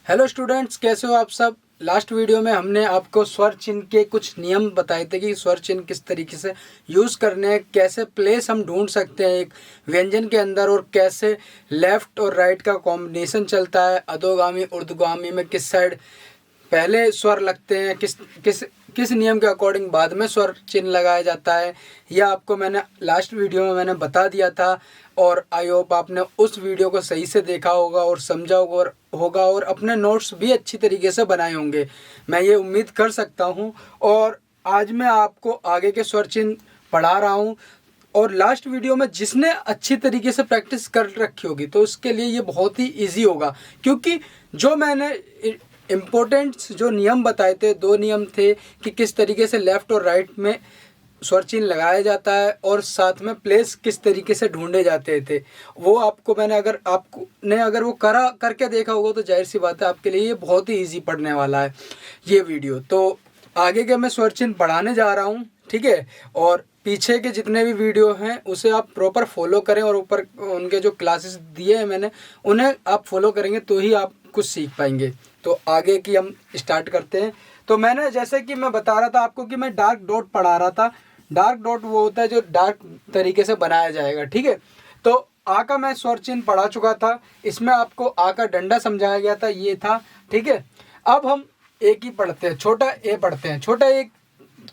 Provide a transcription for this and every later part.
Hello students, कैसे हो आप सब। लास्ट वीडियो में हमने आपको स्वर चिन्ह के कुछ नियम बताए थे कि स्वर चिन्ह किस तरीके से यूज़ करने हैं, कैसे प्लेस हम ढूंढ सकते हैं एक व्यंजन के अंदर, और कैसे लेफ़्ट और राइट का कॉम्बिनेशन चलता है, अधोगामी ऊर्ध्वगामी में किस साइड पहले स्वर लगते हैं, किस किस किस नियम के अकॉर्डिंग बाद में स्वर चिन्ह लगाया जाता है। यह आपको मैंने लास्ट वीडियो में मैंने बता दिया था, और आई होप आपने उस वीडियो को सही से देखा होगा और समझा होगा और अपने नोट्स भी अच्छी तरीके से बनाए होंगे, मैं ये उम्मीद कर सकता हूँ। और आज मैं आपको आगे के स्वर चिन्ह पढ़ा रहा हूँ, और लास्ट वीडियो में जिसने अच्छी तरीके से प्रैक्टिस कर रखी होगी तो उसके लिए ये बहुत ही ईजी होगा, क्योंकि जो मैंने इम्पोर्टेंट जो नियम बताए थे, दो नियम थे कि किस तरीके से लेफ़्ट और राइट में स्वर चिन्ह लगाया जाता है और साथ में प्लेस किस तरीके से ढूंढे जाते थे, वो आपको मैंने अगर वो करके देखा होगा तो जाहिर सी बात है आपके लिए ये बहुत ही ईजी पढ़ने वाला है ये वीडियो। तो आगे के मैं स्वर चिन्ह पढ़ाने जा रहा हूँ, ठीक है। और पीछे के जितने भी वीडियो हैं उसे आप प्रॉपर फॉलो करें, और ऊपर उनके जो क्लासेस दिए हैं मैंने उन्हें आप फॉलो करेंगे तो ही आप कुछ सीख पाएंगे। तो आगे की हम स्टार्ट करते हैं। तो मैंने जैसे कि मैं बता रहा था आपको कि मैं डार्क डॉट पढ़ा रहा था। डार्क डॉट वो होता है जो डार्क तरीके से बनाया जाएगा, ठीक है। तो आ का मैं स्वर चिन्ह पढ़ा चुका था, इसमें आपको आ का डंडा समझाया गया था, ये था, ठीक है। अब हम एक ही पढ़ते हैं, छोटा ए पढ़ते हैं। छोटा ए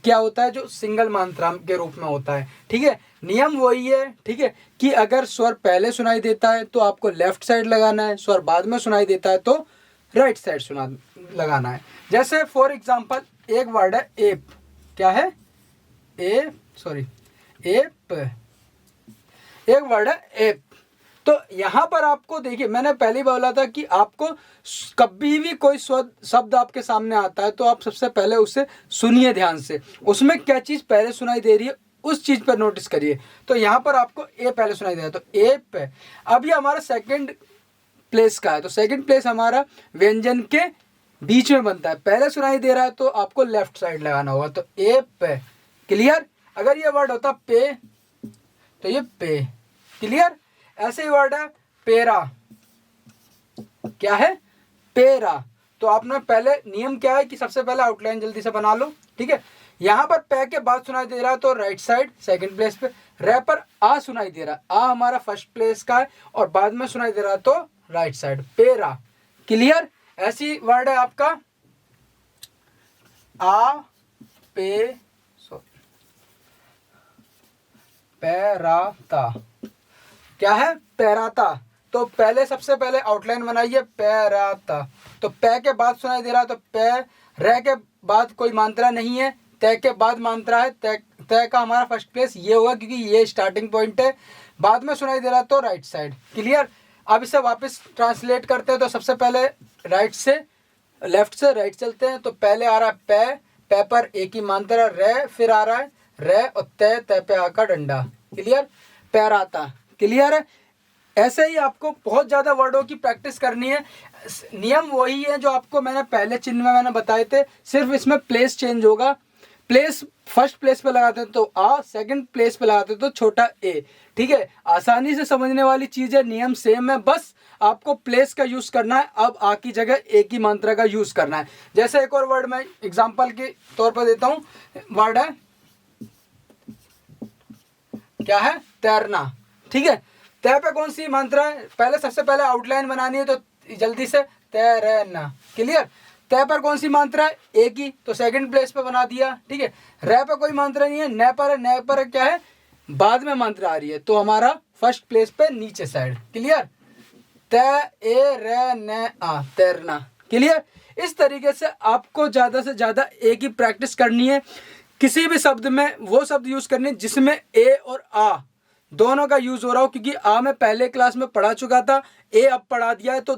क्या होता है, जो सिंगल मात्रा के रूप में होता है, ठीक है। नियम वही है, ठीक है, कि अगर स्वर पहले सुनाई देता है तो आपको लेफ्ट साइड लगाना है, स्वर बाद में सुनाई देता है तो राइट साइड लगाना है। जैसे फॉर एग्जांपल एक वर्ड है एप, क्या है, एप, एक वर्ड है एप। तो यहाँ पर आपको देखिए, मैंने पहले बोला था कि आपको कभी भी कोई शब्द आपके सामने आता है तो आप सबसे पहले उसे सुनिए ध्यान से, उसमें क्या चीज़ पहले सुनाई दे रही है उस चीज़ पर नोटिस करिए। तो यहाँ पर आपको ए पहले सुनाई दे रहा है तो ए पे। अब ये हमारा सेकंड प्लेस का है, तो सेकंड प्लेस हमारा व्यंजन के बीच में बनता है, पहले सुनाई दे रहा है तो आपको लेफ्ट साइड लगाना होगा, तो ए पे। क्लियर। अगर ये वर्ड होता पे तो ये पे। क्लियर। ऐसे ही वर्ड है पेरा, क्या है, पेरा। तो आपने पहले नियम क्या है कि सबसे पहले आउटलाइन जल्दी से बना लो, ठीक है। यहाँ पर पे के बाद सुनाई दे रहा है तो राइट साइड सेकंड प्लेस पे। रे पर आ सुनाई दे रहा है, आ हमारा फर्स्ट प्लेस का है, और बाद में सुनाई दे रहा है तो राइट साइड, पेरा। क्लियर। ऐसी वर्ड है आपका आ पे पैराता, क्या है, पैराता। तो पहले सबसे पहले आउटलाइन बनाइए, पैराता। तो पै के बाद सुनाई दे रहा है तो पै। रे के बाद कोई मात्रा नहीं है, तय के बाद मात्रा है, तय का हमारा फर्स्ट प्लेस ये होगा क्योंकि ये स्टार्टिंग पॉइंट है, बाद में सुनाई दे रहा है तो राइट साइड। क्लियर। अब इसे वापस ट्रांसलेट करते हैं तो सबसे पहले राइट से लेफ्ट से राइट चलते हैं। तो पहले आ रहा है पै, पै पर एक ही मात्रा रे, फिर आ रहा है रे और तय, तय पे आ का डंडा। क्लियर। पैराता। क्लियर है। ऐसे ही आपको बहुत ज़्यादा वर्डों की प्रैक्टिस करनी है। नियम वही है जो आपको मैंने पहले चिन्ह में मैंने बताए थे, सिर्फ इसमें प्लेस चेंज होगा। प्लेस फर्स्ट प्लेस पे लगाते हैं तो आ, सेकंड प्लेस पे लगाते हैं तो छोटा ए, ठीक है। आसानी से समझने वाली चीज़ है, नियम सेम है, बस आपको प्लेस का यूज़ करना है। अब आ की जगह एक ही मात्रा का यूज़ करना है। जैसे एक और वर्ड मैं एग्जाम्पल के तौर पर देता हूँ, वर्ड है क्या है, तैरना, ठीक है। तय पे कौन सी मात्रा है, पहले सबसे पहले आउटलाइन बनानी है तो जल्दी से तैरना। क्लियर। तय पर कौन सी मात्रा है, एक ही, तो सेकंड प्लेस पे बना दिया, ठीक है। रे पे कोई मात्रा नहीं है, न पर है, न पर क्या है, बाद में मात्रा आ रही है तो हमारा फर्स्ट प्लेस पे नीचे साइड। क्लियर। तय ए रे न आ, तैरना। क्लियर। इस तरीके से आपको ज़्यादा से ज़्यादा एक ही प्रैक्टिस करनी है। किसी भी शब्द में वो शब्द यूज़ करने जिसमें ए और आ दोनों का यूज़ हो रहा हो, क्योंकि आ मैं पहले क्लास में पढ़ा चुका था, ए अब पढ़ा दिया है, तो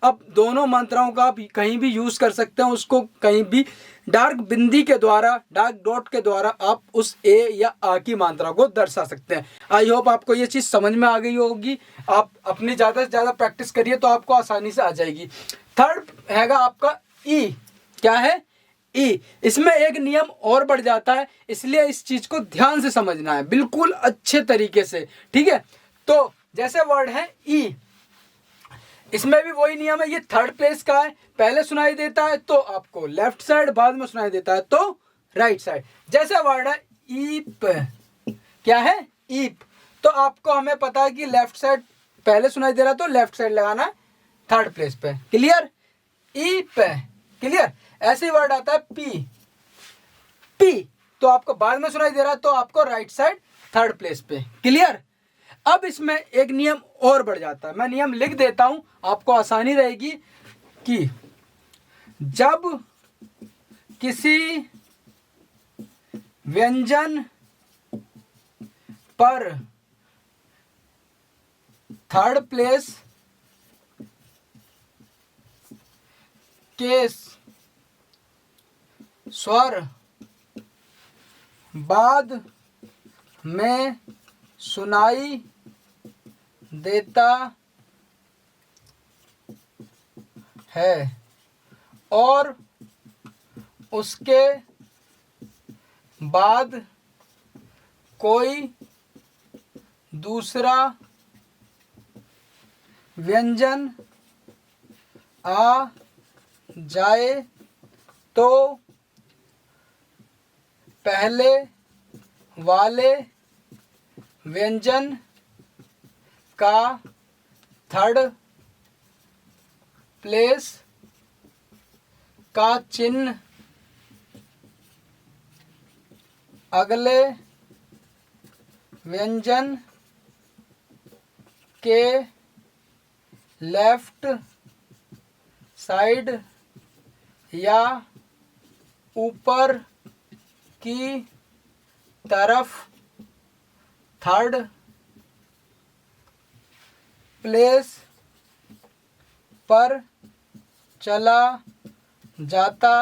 अब दोनों मात्राओं का आप कहीं भी यूज़ कर सकते हैं। उसको कहीं भी डार्क बिंदी के द्वारा, डार्क डॉट के द्वारा आप उस ए या आ की मात्रा को दर्शा सकते हैं। आई होप आपको ये चीज़ समझ में आ गई होगी। आप अपनी ज़्यादा से ज़्यादा प्रैक्टिस करिए तो आपको आसानी से आ जाएगी। थर्ड हैगा आपका ई, क्या है, ई। इसमें एक नियम और बढ़ जाता है, इसलिए इस चीज को ध्यान से समझना है, बिल्कुल अच्छे तरीके से, ठीक है। तो जैसे वर्ड है ई, इसमें भी वही नियम है, ये थर्ड प्लेस का है, पहले सुनाई देता है तो आपको लेफ्ट साइड, बाद में सुनाई देता है तो राइट साइड। जैसे वर्ड है ईप, क्या है ईप, तो आपको हमें पता है कि लेफ्ट साइड पहले सुनाई दे रहा है तो लेफ्ट साइड लगाना है थर्ड प्लेस पे, क्लियर। ईप, क्लियर। ऐसे वर्ड आता है पी, पी तो आपको बाद में सुनाई दे रहा है तो आपको राइट साइड थर्ड प्लेस पे, क्लियर। अब इसमें एक नियम और बढ़ जाता है, मैं नियम लिख देता हूं, आपको आसानी रहेगी कि जब किसी व्यंजन पर थर्ड प्लेस के स्वर बाद में सुनाई देता है और उसके बाद कोई दूसरा व्यंजन आ जाए तो पहले वाले व्यंजन का थर्ड प्लेस का चिन्ह अगले व्यंजन के लेफ्ट साइड या ऊपर की तरफ थर्ड प्लेस पर चला जाता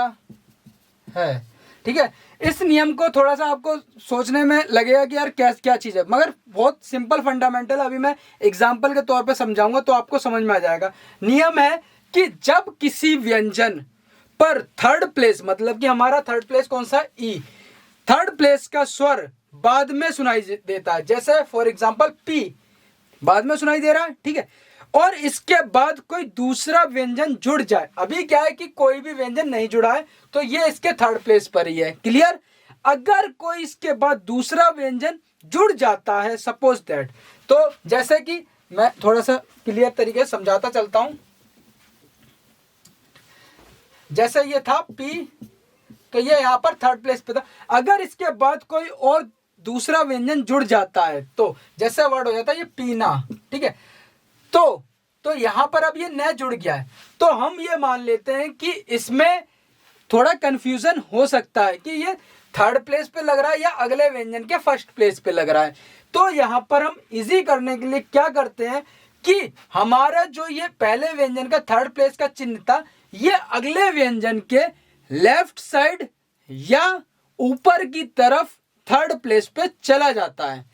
है, ठीक है। इस नियम को थोड़ा सा आपको सोचने में लगेगा कि यार क्या चीज़ है, मगर बहुत सिंपल फंडामेंटल, अभी मैं एग्जाम्पल के तौर पे समझाऊंगा तो आपको समझ में आ जाएगा। नियम है कि जब किसी व्यंजन पर थर्ड प्लेस, मतलब कि हमारा थर्ड प्लेस कौन सा, ई, थर्ड प्लेस का स्वर बाद में सुनाई देता है, जैसे फॉर एग्जाम्पल पी बाद में सुनाई दे रहा है, ठीक है, और इसके बाद कोई दूसरा व्यंजन जुड़ जाए। अभी क्या है कि कोई भी व्यंजन नहीं जुड़ा है तो ये इसके थर्ड प्लेस पर ही है, क्लियर। अगर कोई इसके बाद दूसरा व्यंजन जुड़ जाता है, सपोज दैट, तो जैसे कि मैं थोड़ा सा क्लियर तरीके से समझाता चलता हूं। जैसे ये था पी, तो ये यहां पर थर्ड प्लेस पे था। अगर इसके बाद कोई और दूसरा व्यंजन जुड़ जाता है तो जैसे वर्ड हो जाता है ये पीना, ठीक है, तो यहां पर अब ये न जुड़ गया है, तो हम ये मान लेते हैं कि इसमें थोड़ा कंफ्यूजन हो सकता है कि ये थर्ड प्लेस पे लग रहा है या अगले व्यंजन के फर्स्ट प्लेस पे लग रहा है। तो यहां पर हम इजी करने के लिए क्या करते हैं कि हमारा जो ये पहले व्यंजन का थर्ड प्लेस का चिन्ह था, ये अगले व्यंजन के लेफ्ट साइड या ऊपर की तरफ थर्ड प्लेस पे चला जाता है।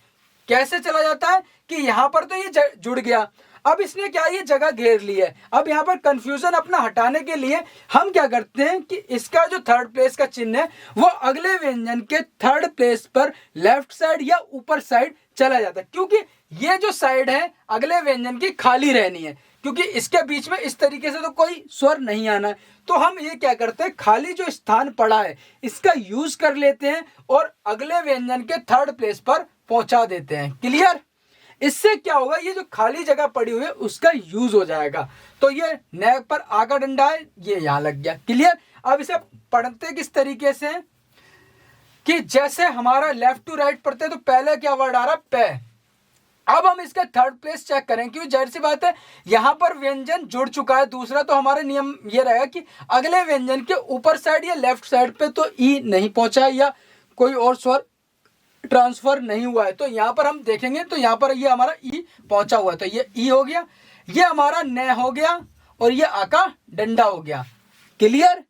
कैसे चला जाता है कि यहां पर तो ये जुड़ गया, अब इसने क्या ये जगह घेर ली है। अब यहां पर कंफ्यूजन अपना हटाने के लिए हम क्या करते हैं कि इसका जो थर्ड प्लेस का चिन्ह है वो अगले व्यंजन के थर्ड प्लेस पर लेफ्ट साइड या ऊपर साइड चला जाता है, क्योंकि ये जो साइड है अगले व्यंजन की खाली रहनी है, क्योंकि इसके बीच में इस तरीके से तो कोई स्वर नहीं आना है। तो हम ये क्या करते हैं, खाली जो स्थान पड़ा है इसका यूज कर लेते हैं और अगले व्यंजन के थर्ड प्लेस पर पहुंचा देते हैं, क्लियर। इससे क्या होगा, ये जो खाली जगह पड़ी हुई है उसका यूज हो जाएगा। तो ये न पर आ का डंडा है, ये यहां लग गया, क्लियर। अब इसे पढ़ते किस तरीके से कि जैसे हमारा लेफ्ट टू राइट पढ़ते तो पहले क्या वर्ड आ रहा, पे। अब हम इसका थर्ड प्लेस चेक करें, क्योंकि जाहिर सी बात है यहां पर व्यंजन जुड़ चुका है दूसरा, तो हमारा नियम ये रहेगा कि अगले व्यंजन के ऊपर साइड या लेफ्ट साइड पे तो ई नहीं पहुंचा या कोई और स्वर ट्रांसफर नहीं हुआ है। तो यहां पर हम देखेंगे तो यहां पर ये हमारा ई पहुंचा हुआ है, तो ये ई हो गया, ये हमारा न हो गया और ये आ का डंडा हो गया, क्लियर,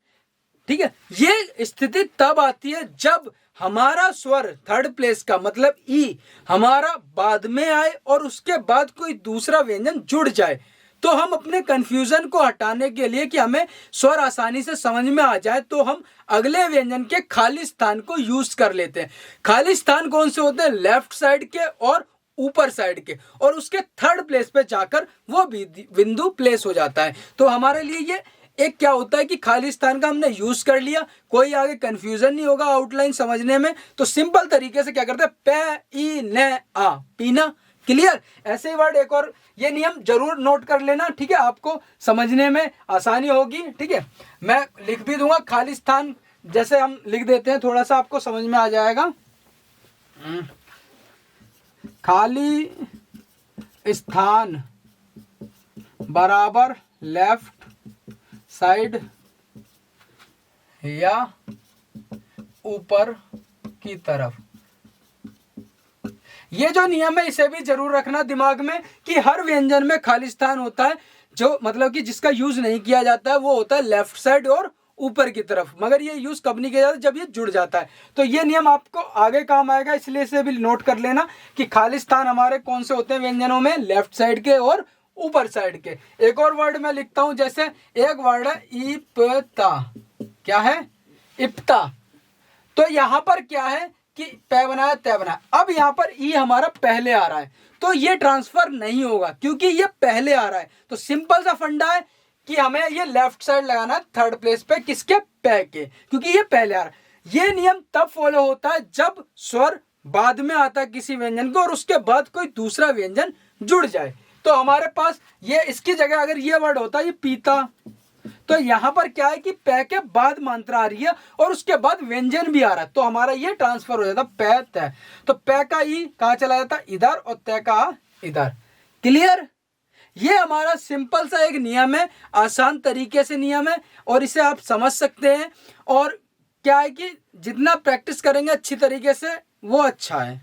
ठीक है। ये स्थिति तब आती है जब हमारा स्वर थर्ड प्लेस का मतलब ई हमारा बाद में आए और उसके बाद कोई दूसरा व्यंजन जुड़ जाए। तो हम अपने कंफ्यूजन को हटाने के लिए कि हमें स्वर आसानी से समझ में आ जाए, तो हम अगले व्यंजन के खाली स्थान को यूज कर लेते हैं। खाली स्थान कौन से होते हैं, लेफ्ट साइड के और ऊपर साइड के, और उसके थर्ड प्लेस पे जाकर वो बिंदु प्लेस हो जाता है। तो हमारे लिए ये एक क्या होता है कि खाली स्थान का हमने यूज कर लिया, कोई आगे कंफ्यूजन नहीं होगा आउटलाइन समझने में। तो सिंपल तरीके से क्या करते हैं, पे ई ने आ, पीना। क्लियर। ऐसे ही वर्ड एक और ये नियम जरूर नोट कर लेना, ठीक है, आपको समझने में आसानी होगी। ठीक है, मैं लिख भी दूंगा, खाली स्थान जैसे हम लिख देते हैं, थोड़ा सा आपको समझ में आ जाएगा। खाली स्थान बराबर लेफ्ट साइड या ऊपर की तरफ। ये जो नियम है इसे भी जरूर रखना दिमाग में कि हर व्यंजन में खाली स्थान होता है, जो मतलब कि जिसका यूज नहीं किया जाता है वो होता है लेफ्ट साइड और ऊपर की तरफ, मगर ये यूज कब नहीं किया जाता, जब ये जुड़ जाता है। तो ये नियम आपको आगे काम आएगा, इसलिए इसे भी नोट कर लेना कि खाली स्थान हमारे कौन से होते हैं व्यंजनों में, लेफ्ट साइड के और ऊपर साइड के। एक और वर्ड मैं लिखता हूं, जैसे एक वर्ड है इप्ता, क्या है, इप्ता। तो यहां पर क्या है कि पै बनाया तय बनाया, अब यहां पर ई हमारा पहले आ रहा है, तो ये ट्रांसफर नहीं होगा क्योंकि ये पहले आ रहा है। तो सिंपल सा फंडा है कि हमें ये लेफ्ट साइड लगाना है थर्ड प्लेस पे, किसके, पै के, क्योंकि ये पहले आ रहा है। ये नियम तब फॉलो होता है जब स्वर बाद में आता है किसी व्यंजन को और उसके बाद कोई दूसरा व्यंजन जुड़ जाए। तो हमारे पास ये इसकी जगह अगर ये वर्ड होता है ये पीता, तो यहां पर क्या है कि पै के बाद मात्रा आ रही है और उसके बाद व्यंजन भी आ रहा है, तो हमारा ये ट्रांसफर हो जाता पै तय। तो पै का ई कहां चला जाता, इधर, और तय का इधर। क्लियर। ये हमारा सिंपल सा एक नियम है, आसान तरीके से नियम है और इसे आप समझ सकते हैं। और क्या है कि जितना प्रैक्टिस करेंगे अच्छी तरीके से वो अच्छा है।